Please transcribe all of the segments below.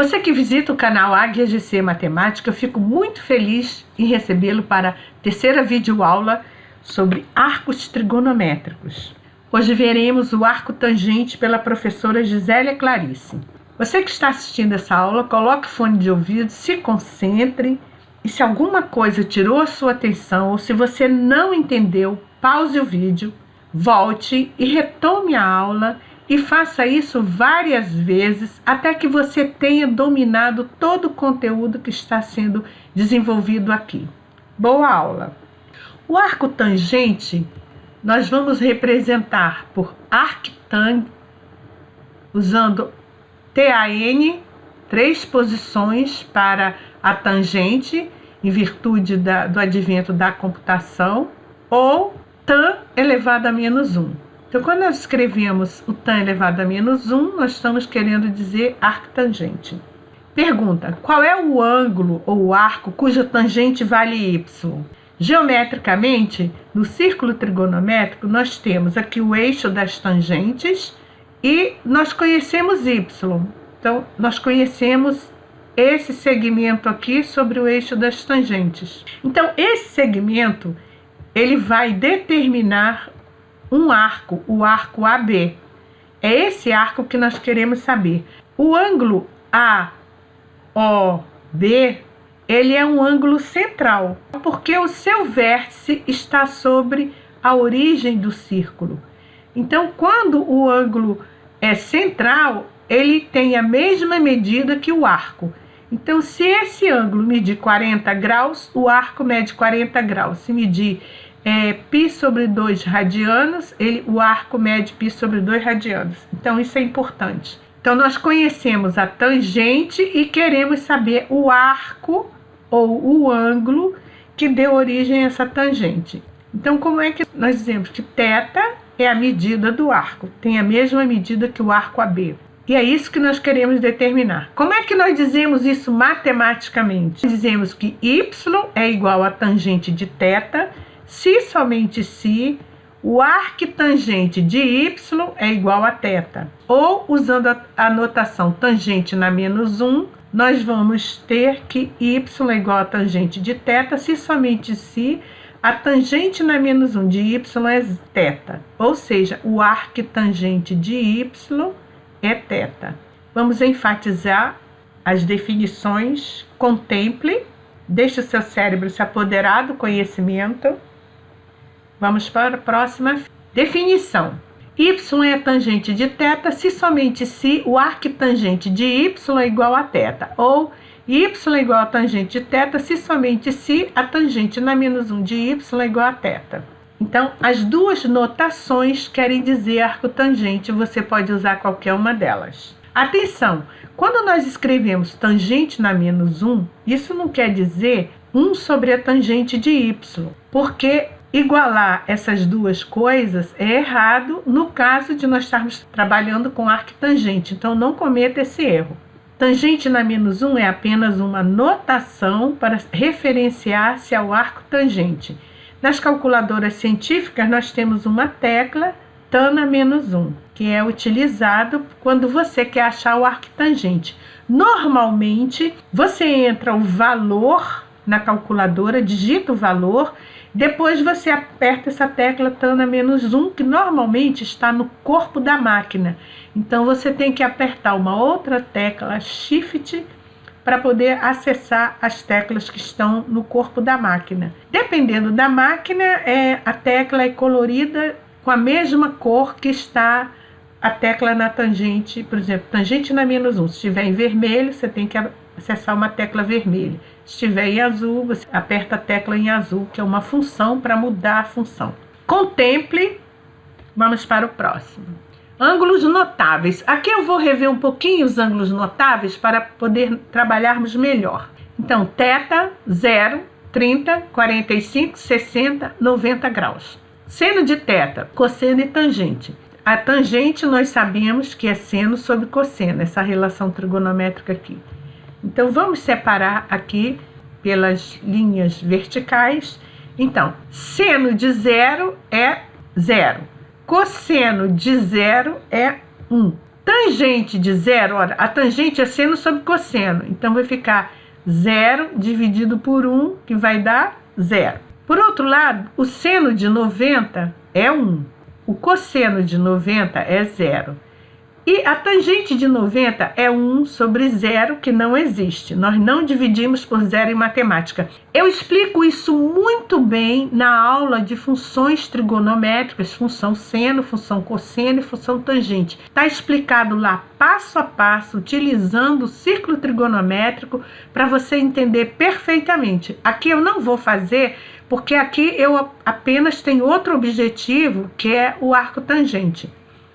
Você que visita o canal Águia GC Matemática, eu fico muito feliz em recebê-lo para a terceira videoaula sobre arcos trigonométricos. Hoje veremos o arco tangente pela professora Gisélia Clarice. Você que está assistindo essa aula, coloque fone de ouvido, se concentre e se alguma coisa tirou a sua atenção ou se você não entendeu, pause o vídeo, volte e retome a aula e faça isso várias vezes até que você tenha dominado todo o conteúdo que está sendo desenvolvido aqui. Boa aula! O arco tangente nós vamos representar por arctang, usando TAN, 3 posições para a tangente, em virtude do advento da computação, ou tan elevado a menos 1. Então, quando nós escrevemos o tan elevado a menos 1, nós estamos querendo dizer arctangente. Pergunta: qual é o ângulo ou o arco cuja tangente vale y? Geometricamente, no círculo trigonométrico, nós temos aqui o eixo das tangentes e nós conhecemos y. Então, nós conhecemos esse segmento aqui sobre o eixo das tangentes. Então, esse segmento, ele vai determinar um arco, o arco AB. É esse arco que nós queremos saber. O ângulo AOB, ele é um ângulo central, porque o seu vértice está sobre a origem do círculo. Então, quando o ângulo é central, ele tem a mesma medida que o arco. Então, se esse ângulo medir 40 graus, o arco mede 40 graus. Se medir π sobre 2 radianos, o arco mede π sobre 2 radianos. Então, isso é importante. Então, nós conhecemos a tangente e queremos saber o arco ou o ângulo que deu origem a essa tangente. Então, como é que nós dizemos que θ é a medida do arco? Tem a mesma medida que o arco AB. E é isso que nós queremos determinar. Como é que nós dizemos isso matematicamente? Dizemos que y é igual a tangente de θ, se somente se o arctangente de y é igual a θ. Ou, usando a notação tangente na menos 1, nós vamos ter que y é igual a tangente de θ, se somente se a tangente na menos 1 de y é θ. Ou seja, o arctangente de y é θ. Vamos enfatizar as definições. Contemple, deixe o seu cérebro se apoderar do conhecimento. Vamos para a próxima definição. Y é a tangente de θ se somente se o arctangente de y é igual a θ. Ou y é igual a tangente de θ se somente se a tangente na menos 1 de y é igual a θ. Então, as duas notações querem dizer arcotangente, você pode usar qualquer uma delas. Atenção, quando nós escrevemos tangente na menos 1, isso não quer dizer 1 sobre a tangente de y, porque igualar essas duas coisas é errado no caso de nós estarmos trabalhando com arctangente, então não cometa esse erro. Tangente na menos 1 é apenas uma notação para referenciar-se ao arcotangente. Nas calculadoras científicas, nós temos uma tecla tan na menos 1, que é utilizado quando você quer achar o arctangente. Normalmente, você entra o valor na calculadora, digita o valor, depois você aperta essa tecla tan na menos 1, que normalmente está no corpo da máquina. Então, você tem que apertar uma outra tecla, Shift, para poder acessar as teclas que estão no corpo da máquina. Dependendo da máquina, a tecla é colorida com a mesma cor que está a tecla na tangente. Por exemplo, tangente na menos 1. Se estiver em vermelho, você tem que acessar uma tecla vermelha. Se estiver em azul, você aperta a tecla em azul, que é uma função para mudar a função. Contemple. Vamos para o próximo. Ângulos notáveis. Aqui eu vou rever um pouquinho os ângulos notáveis para poder trabalharmos melhor. Então, θ, 0, 30, 45, 60, 90 graus. Seno de θ, cosseno e tangente. A tangente nós sabemos que é seno sobre cosseno, essa relação trigonométrica aqui. Então, vamos separar aqui pelas linhas verticais. Então, seno de 0 é 0. Cosseno de 0 é 1. Tangente de zero, olha, a tangente é seno sobre cosseno, então vai ficar 0 dividido por 1, que vai dar 0. Por outro lado, o seno de 90 é 1, o cosseno de 90 é 0. E a tangente de 90 é 1 sobre 0, que não existe. Nós não dividimos por zero em matemática. Eu explico isso muito bem na aula de funções trigonométricas, função seno, função cosseno e função tangente. Está explicado lá passo a passo, utilizando o círculo trigonométrico para você entender perfeitamente. Aqui eu não vou fazer, porque aqui eu apenas tenho outro objetivo, que é o arco tangente.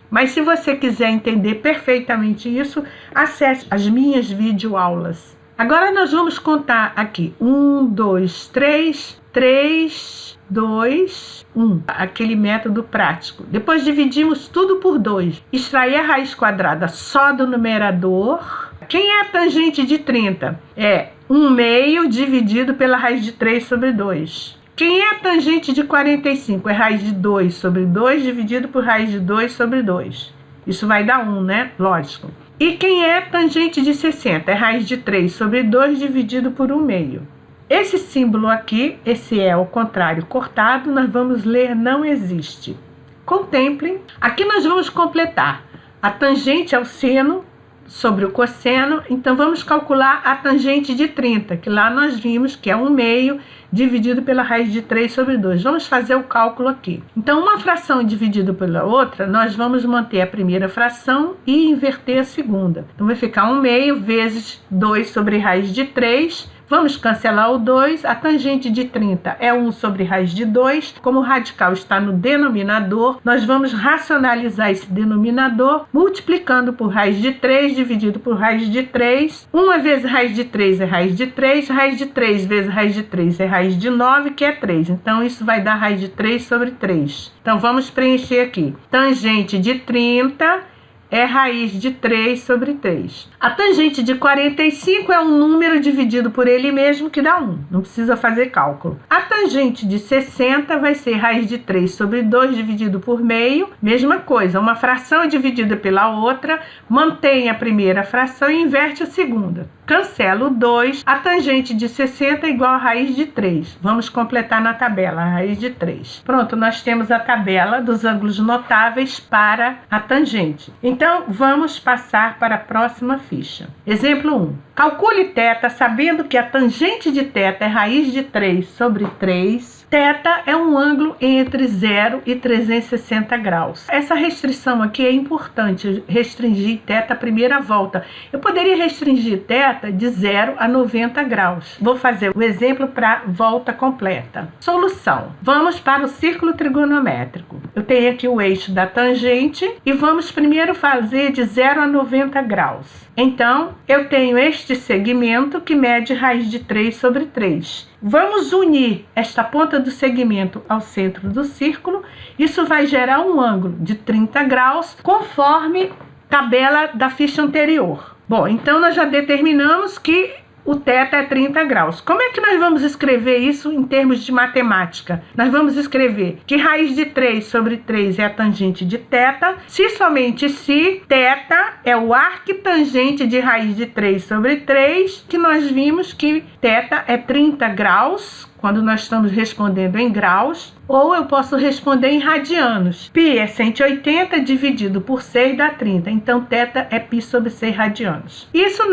Mas se você quiser entender perfeitamente isso, acesse as minhas videoaulas. Agora nós vamos contar aqui. 1, 2, 3, 3, 2, 1. Aquele método prático. Depois dividimos tudo por 2. Extrair a raiz quadrada só do numerador. Quem é a tangente de 30? É 1/2 dividido pela raiz de 3 sobre 2. Quem é a tangente de 45? É raiz de 2 sobre 2 dividido por raiz de 2 sobre 2. Isso vai dar 1, né? Lógico. E quem é a tangente de 60? É raiz de 3 sobre 2 dividido por 1/2. Esse símbolo aqui, esse é ao contrário cortado, nós vamos ler não existe. Contemplem. Aqui nós vamos completar. A tangente é o seno sobre o cosseno, então vamos calcular a tangente de 30, que lá nós vimos que é 1/2 dividido pela raiz de 3 sobre 2. Vamos fazer o cálculo aqui. Então, uma fração dividida pela outra, nós vamos manter a primeira fração e inverter a segunda. Então, vai ficar 1/2 vezes 2 sobre raiz de 3. Vamos cancelar o 2, a tangente de 30 é 1 sobre raiz de 2. Como o radical está no denominador, nós vamos racionalizar esse denominador multiplicando por raiz de 3 dividido por raiz de 3. 1 vezes raiz de 3 é raiz de 3, raiz de 3 vezes raiz de 3 é raiz de 9, que é 3. Então, isso vai dar raiz de 3 sobre 3. Então, vamos preencher aqui. Tangente de 30 é raiz de 3 sobre 3. A tangente de 45 é um número dividido por ele mesmo, que dá 1. Não precisa fazer cálculo. A tangente de 60 vai ser raiz de 3 sobre 2 dividido por meio. Mesma coisa, uma fração é dividida pela outra, mantém a primeira fração e inverte a segunda. Cancela o 2, a tangente de 60 é igual a raiz de 3. Vamos completar na tabela, a raiz de 3. Pronto, nós temos a tabela dos ângulos notáveis para a tangente. Então, vamos passar para a próxima ficha. Exemplo 1. Calcule θ sabendo que a tangente de θ é raiz de 3 sobre 3. Θ é um ângulo entre 0 e 360 graus. Essa restrição aqui é importante, restringir θ a primeira volta. Eu poderia restringir θ de 0 a 90 graus. Vou fazer o exemplo para volta completa. Solução. Vamos para o círculo trigonométrico. Eu tenho aqui o eixo da tangente e vamos primeiro fazer de 0 a 90 graus. Então, eu tenho este segmento que mede raiz de 3 sobre 3. Vamos unir esta ponta do segmento ao centro do círculo. Isso vai gerar um ângulo de 30 graus, conforme tabela da ficha anterior. Bom, então nós já determinamos que o θ é 30 graus. Como é que nós vamos escrever isso em termos de matemática? Nós vamos escrever que raiz de 3 sobre 3 é a tangente de θ, se somente se θ é o arquitangente de raiz de 3 sobre 3, que nós vimos que θ é 30 graus, quando nós estamos respondendo em graus, ou eu posso responder em radianos. Π é 180 dividido por 6 dá 30, então θ é π sobre 6 radianos. Isso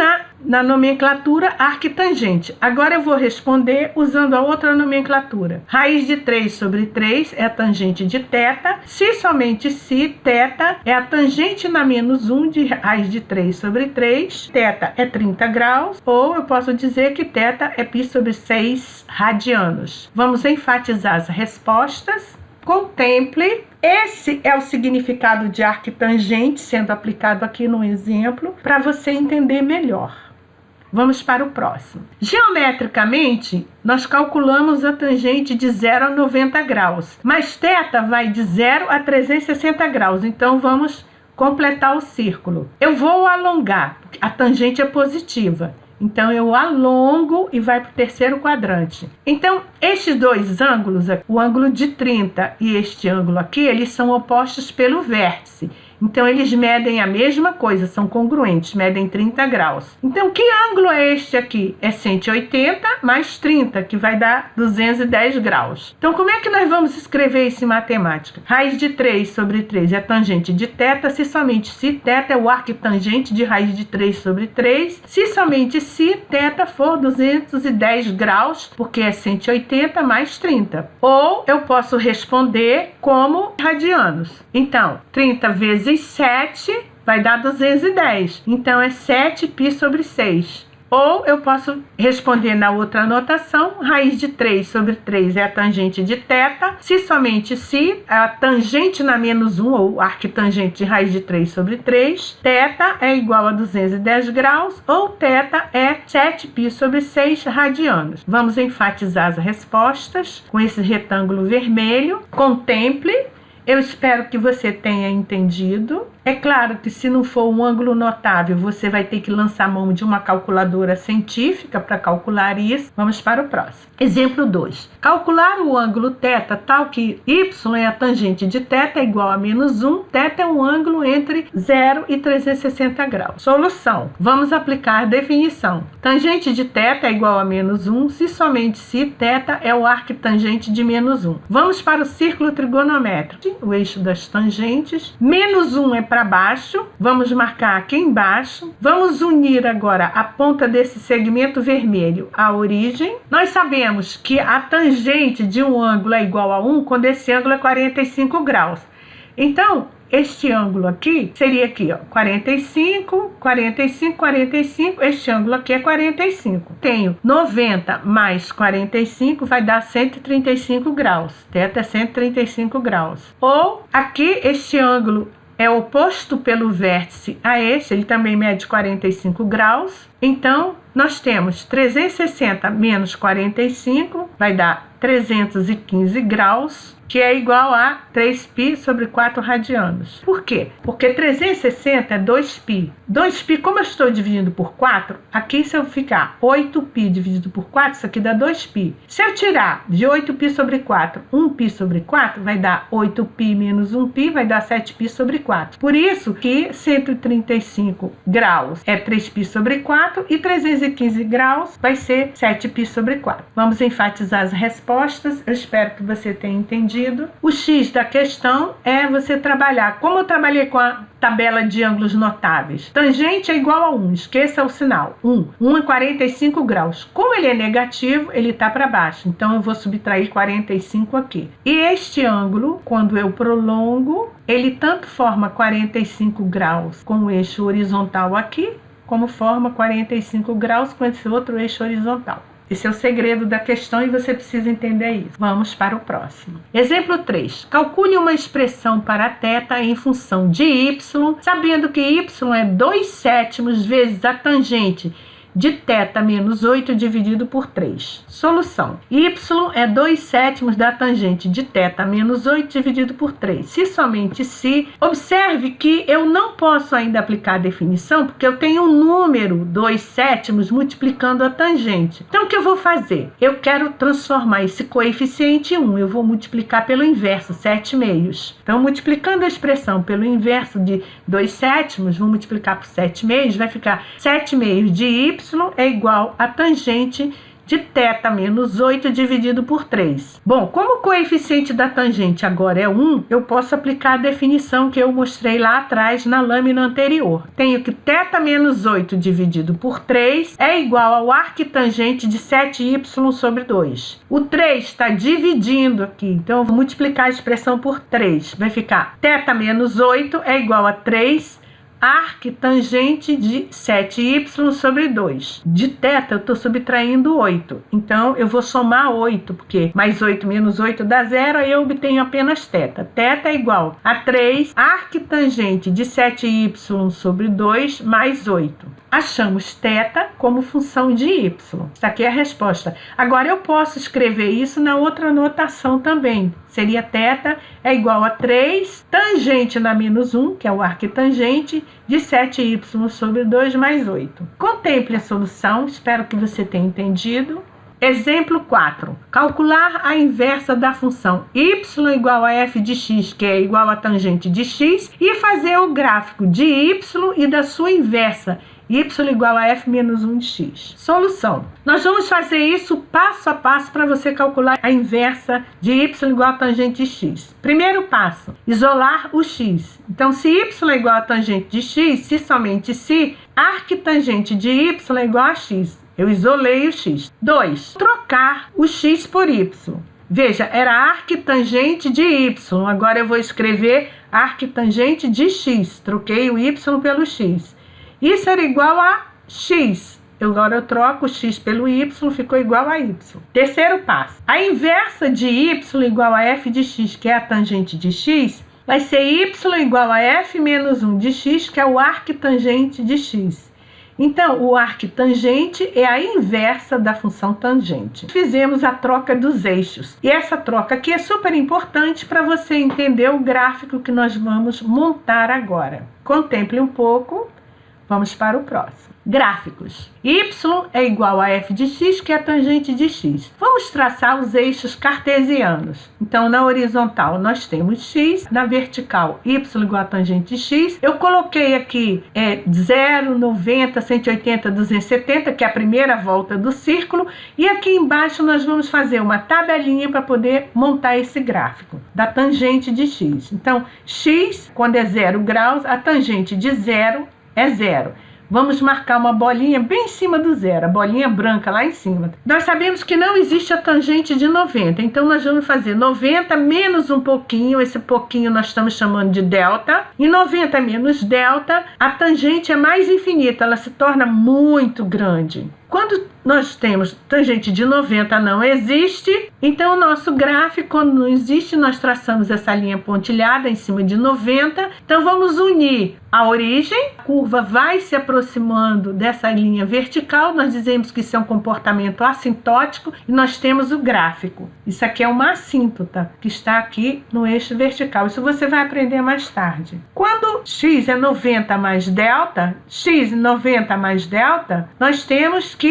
na nomenclatura arquitangente. Agora eu vou responder usando a outra nomenclatura. Raiz de 3 sobre 3 é a tangente de θ, se somente se θ é a tangente na menos 1 de raiz de 3 sobre 3, θ é 30 graus, ou eu posso dizer que θ é π sobre 6 radianos. Vamos enfatizar as respostas. Contemple. Esse é o significado de arquitangente sendo aplicado aqui no exemplo para você entender melhor. Vamos para o próximo. Geometricamente, nós calculamos a tangente de 0 a 90 graus, mas θ vai de 0 a 360 graus, então vamos completar o círculo. Eu vou alongar, porque a tangente é positiva. Então, eu alongo e vai para o terceiro quadrante. Então, estes dois ângulos, o ângulo de 30 e este ângulo aqui, eles são opostos pelo vértice. Então, eles medem a mesma coisa, são congruentes, medem 30 graus. Então, que ângulo é este aqui? É 180 mais 30, que vai dar 210 graus. Então, como é que nós vamos escrever isso em matemática? Raiz de 3 sobre 3 é tangente de θ, se somente se θ é o arquitangente de raiz de 3 sobre 3, se somente se θ for 210 graus, porque é 180 mais 30. Ou eu posso responder como radianos. Então, 30 vezes 7 vai dar 210. Então, é 7π sobre 6. Ou eu posso responder na outra anotação, raiz de 3 sobre 3 é a tangente de θ, se somente se, a tangente na menos 1, ou arquitangente de raiz de 3 sobre 3, θ é igual a 210 graus, ou θ é 7π sobre 6 radianos. Vamos enfatizar as respostas com esse retângulo vermelho. Contemple. Eu espero que você tenha entendido. É claro que se não for um ângulo notável, você vai ter que lançar mão de uma calculadora científica para calcular isso. Vamos para o próximo. Exemplo 2. Calcular o ângulo θ tal que y é a tangente de θ igual a menos 1. θ é um ângulo entre 0 e 360 graus. Solução. Vamos aplicar a definição. Tangente de θ é igual a menos 1 se somente se θ é o arquitangente de menos 1. Vamos para o círculo trigonométrico. O eixo das tangentes. Menos 1 é para baixo. Vamos marcar aqui embaixo. Vamos unir agora a ponta desse segmento vermelho à origem. Nós sabemos que a tangente de um ângulo é igual a 1 quando esse ângulo é 45 graus. Então, este ângulo aqui seria aqui, ó, 45, 45, 45. Este ângulo aqui é 45. Tenho 90 mais 45 vai dar 135 graus. θ é 135 graus. Ou aqui este ângulo é oposto pelo vértice a esse, ele também mede 45 graus. Então, nós temos 360 menos 45, vai dar 315 graus, que é igual a 3π sobre 4 radianos. Por quê? Porque 360 é 2π. 2π, como eu estou dividindo por 4, aqui se eu ficar 8π dividido por 4, isso aqui dá 2π. Se eu tirar de 8π sobre 4, 1π sobre 4, vai dar 8π menos 1π, vai dar 7π sobre 4. Por isso que 135 graus é 3π sobre 4 e 315 graus vai ser 7π sobre 4. Vamos enfatizar as respostas. Eu espero que você tenha entendido. O X da questão é você trabalhar, como eu trabalhei com a tabela de ângulos notáveis. Tangente é igual a 1, esqueça o sinal. 1 é 45 graus. Como ele é negativo, ele está para baixo. Então, eu vou subtrair 45 aqui. E este ângulo, quando eu prolongo, ele tanto forma 45 graus com o eixo horizontal aqui, como forma 45 graus com esse outro eixo horizontal. Esse é o segredo da questão e você precisa entender isso. Vamos para o próximo. Exemplo 3. Calcule uma expressão para θ em função de y, sabendo que y é 2/7 vezes a tangente de θ menos 8 dividido por 3. Solução. Y é 2/7 da tangente de θ menos 8 dividido por 3. Se somente se, observe que eu não posso ainda aplicar a definição, porque eu tenho um número 2/7 multiplicando a tangente. Então, o que eu vou fazer? Eu quero transformar esse coeficiente em 1. Eu vou multiplicar pelo inverso, 7/2. Então, multiplicando a expressão pelo inverso de 2/7, vou multiplicar por 7/2, vai ficar 7/2 de y é igual a tangente de θ menos 8 dividido por 3. Bom, como o coeficiente da tangente agora é 1, eu posso aplicar a definição que eu mostrei lá atrás na lâmina anterior. Tenho que θ menos 8 dividido por 3 é igual ao arquitangente de 7y sobre 2. O 3 está dividindo aqui, então eu vou multiplicar a expressão por 3. Vai ficar θ menos 8 é igual a 3 arquitangente de 7y sobre 2. De θ eu estou subtraindo 8. Então, eu vou somar 8, porque mais 8 menos 8 dá 0, aí eu obtenho apenas θ. θ é igual a 3 arquitangente de 7y sobre 2 mais 8. Achamos θ como função de y. Essa aqui é a resposta. Agora, eu posso escrever isso na outra notação também. Seria θ é igual a 3 tangente na menos 1, que é o arquitangente, de 7y sobre 2 mais 8. Contemple a solução. Espero que você tenha entendido. Exemplo 4. Calcular a inversa da função y igual a f de x, que é igual a tangente de x, e fazer o gráfico de y e da sua inversa, y igual a f menos 1 de x. Solução. Nós vamos fazer isso passo a passo para você calcular a inversa de y igual a tangente de x. Primeiro passo, isolar o x. Então, se y é igual a tangente de x, se somente se, arquitangente de y é igual a x. Eu isolei o x. 2. Trocar o x por y. Veja, era arquitangente de y. Agora eu vou escrever arquitangente de x. Troquei o y pelo x. Isso era igual a x. Agora eu troco o x pelo y, ficou igual a y. Terceiro passo. A inversa de y igual a f de x, que é a tangente de x, vai ser y igual a f menos 1 de x, que é o arquitangente de x. Então, o arquitangente é a inversa da função tangente. Fizemos a troca dos eixos. E essa troca aqui é super importante para você entender o gráfico que nós vamos montar agora. Contemple um pouco. Vamos para o próximo. Gráficos. Y é igual a f de x, que é a tangente de x. Vamos traçar os eixos cartesianos. Então, na horizontal, nós temos x. Na vertical, y igual a tangente de x. Eu coloquei aqui 0, 90, 180, 270, que é a primeira volta do círculo. E aqui embaixo, nós vamos fazer uma tabelinha para poder montar esse gráfico da tangente de x. Então, x, quando é 0 graus, a tangente de 0 é 0. Vamos marcar uma bolinha bem em cima do zero, a bolinha branca lá em cima. Nós sabemos que não existe a tangente de 90, então nós vamos fazer 90 menos um pouquinho, esse pouquinho nós estamos chamando de delta, e 90 menos delta, a tangente é mais infinita, ela se torna muito grande. Quando nós temos tangente de 90 não existe, então o nosso gráfico, quando não existe, nós traçamos essa linha pontilhada em cima de 90. Então vamos unir a origem, a curva vai se aproximando dessa linha vertical, nós dizemos que isso é um comportamento assintótico e nós temos o gráfico. Isso aqui é uma assíntota que está aqui no eixo vertical, isso você vai aprender mais tarde. Quando x é 90 mais delta, x 90 mais delta, nós temos que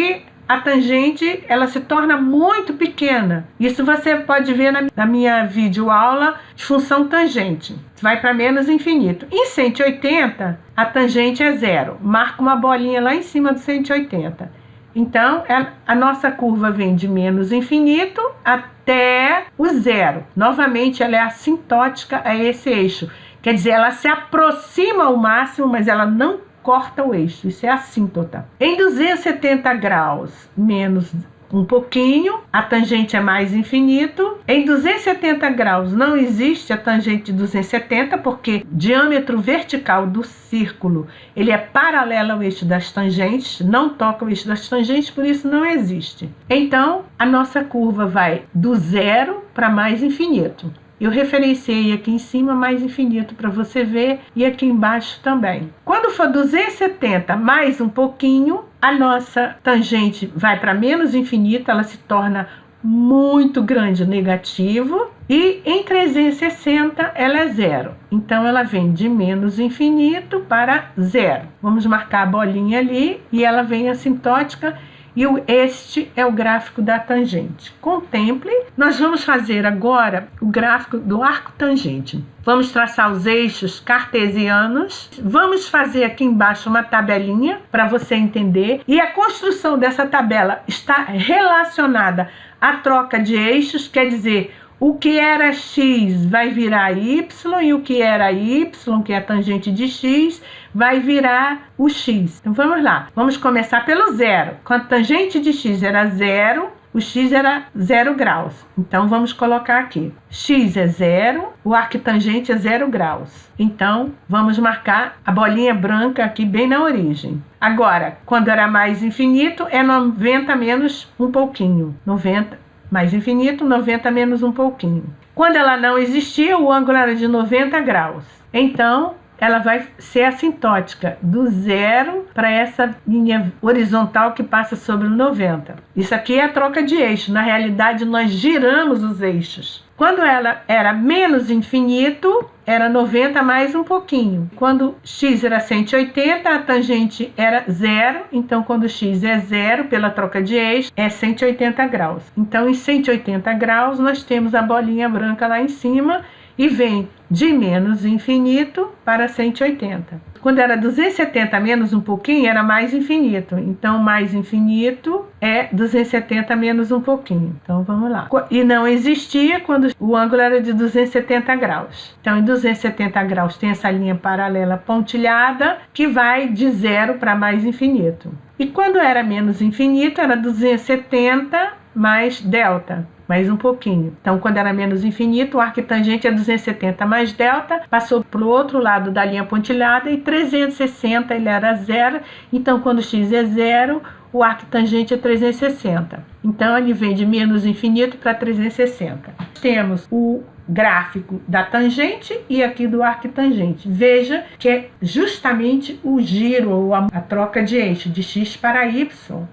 a tangente ela se torna muito pequena. Isso você pode ver na minha videoaula de função tangente. Vai para menos infinito. Em 180, a tangente é 0. Marca uma bolinha lá em cima do 180. Então, a nossa curva vem de menos infinito até o zero. Novamente, ela é assintótica a esse eixo. Quer dizer, ela se aproxima ao máximo, mas ela não corta o eixo, isso é assíntota. Em 270 graus menos um pouquinho, a tangente é mais infinito. Em 270 graus não existe a tangente de 270, porque o diâmetro vertical do círculo ele é paralelo ao eixo das tangentes, não toca o eixo das tangentes, por isso não existe. Então, a nossa curva vai do zero para mais infinito. Eu referenciei aqui em cima mais infinito para você ver e aqui embaixo também. Quando for 270 mais um pouquinho, a nossa tangente vai para menos infinito, ela se torna muito grande, negativo, e em 360 ela é zero. Então ela vem de menos infinito para zero. Vamos marcar a bolinha ali e ela vem assintótica. E este é o gráfico da tangente. Contemple. Nós vamos fazer agora o gráfico do arco tangente. Vamos traçar os eixos cartesianos. Vamos fazer aqui embaixo uma tabelinha para você entender. E a construção dessa tabela está relacionada à troca de eixos, quer dizer, o que era x vai virar y e o que era y, que é a tangente de x, vai virar o x. Então vamos lá, vamos começar pelo zero. Quando a tangente de x era zero, o x era 0 graus. Então vamos colocar aqui, x é 0, o arquitangente é 0 graus. Então vamos marcar a bolinha branca aqui bem na origem. Agora, quando era mais infinito, é 90 menos um pouquinho, 90 mais infinito, 90 menos um pouquinho. Quando ela não existia, o ângulo era de 90 graus. Então, ela vai ser assintótica, do 0 para essa linha horizontal que passa sobre o 90. Isso aqui é a troca de eixo. Na realidade, nós giramos os eixos. Quando ela era menos infinito, era 90 mais um pouquinho. Quando x era 180, a tangente era 0. Então, quando x é 0, pela troca de eixo, é 180 graus. Então, em 180 graus, nós temos a bolinha branca lá em cima e vem de menos infinito para 180. Quando era 270 menos um pouquinho, era mais infinito. Então, mais infinito é 270 menos um pouquinho. Então, vamos lá. E não existia quando o ângulo era de 270 graus. Então, em 270 graus tem essa linha paralela pontilhada que vai de 0 para mais infinito. E quando era menos infinito, era 270 mais delta. Mais um pouquinho. Então, quando era menos infinito, o arquitangente é 270 mais delta, passou para o outro lado da linha pontilhada e 360 ele era 0. Então, quando x é 0, o arquitangente é 360. Então, ele vem de menos infinito para 360. Temos o gráfico da tangente e aqui do arquitangente. Veja que é justamente o giro ou a troca de eixo de x para y.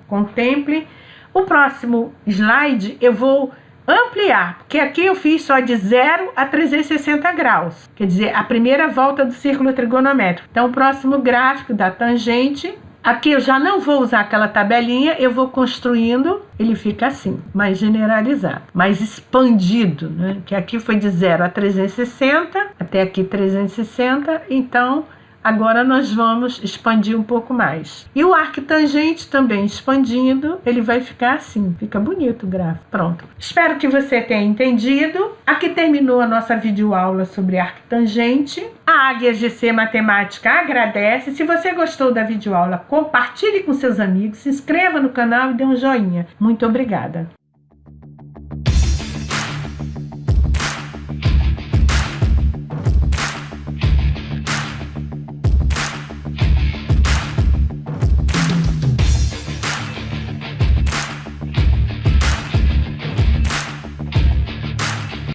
Contemple. O próximo slide eu vou ampliar, porque aqui eu fiz só de 0 a 360 graus, quer dizer, a primeira volta do círculo trigonométrico. Então, o próximo gráfico da tangente, aqui eu já não vou usar aquela tabelinha, eu vou construindo, ele fica assim, mais generalizado, mais expandido, né? Que aqui foi de 0 a 360, até aqui 360, então agora nós vamos expandir um pouco mais. E o arquitangente também expandindo, ele vai ficar assim. Fica bonito o gráfico. Pronto. Espero que você tenha entendido. Aqui terminou a nossa videoaula sobre arquitangente. A Águia GC Matemática agradece. Se você gostou da videoaula, compartilhe com seus amigos, se inscreva no canal e dê um joinha. Muito obrigada.